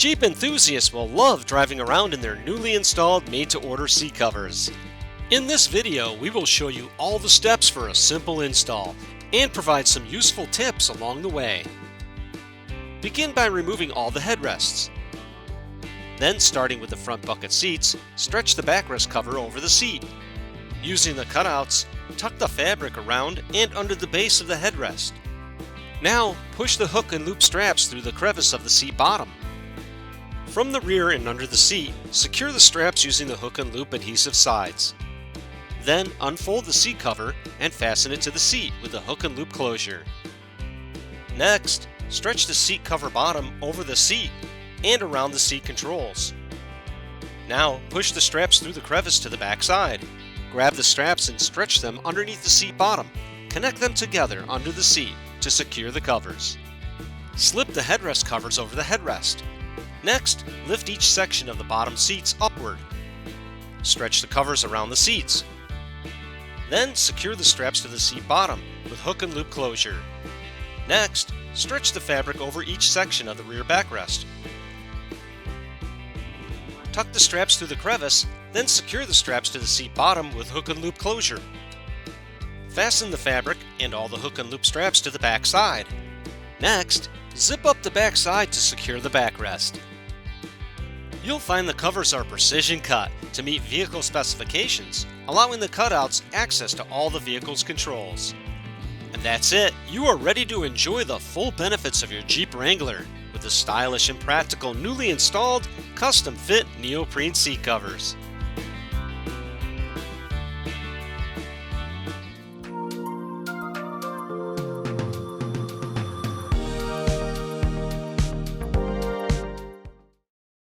Jeep enthusiasts will love driving around in their newly installed made-to-order seat covers. In this video, we will show you all the steps for a simple install and provide some useful tips along the way. Begin by removing all the headrests. Then, starting with the front bucket seats, stretch the backrest cover over the seat. Using the cutouts, tuck the fabric around and under the base of the headrest. Now, push the hook and loop straps through the crevice of the seat bottom. From the rear and under the seat, secure the straps using the hook and loop adhesive sides. Then, unfold the seat cover and fasten it to the seat with the hook and loop closure. Next, stretch the seat cover bottom over the seat and around the seat controls. Now, push the straps through the crevice to the back side. Grab the straps and stretch them underneath the seat bottom. Connect them together under the seat to secure the covers. Slip the headrest covers over the headrest. Next, lift each section of the bottom seats upward. Stretch the covers around the seats. Then, secure the straps to the seat bottom with hook and loop closure. Next, stretch the fabric over each section of the rear backrest. Tuck the straps through the crevice, then secure the straps to the seat bottom with hook and loop closure. Fasten the fabric and all the hook and loop straps to the back side. Next, zip up the back side to secure the backrest. You'll find the covers are precision cut to meet vehicle specifications, allowing the cutouts access to all the vehicle's controls. And that's it! You are ready to enjoy the full benefits of your Jeep Wrangler with the stylish and practical newly installed, custom-fit neoprene seat covers.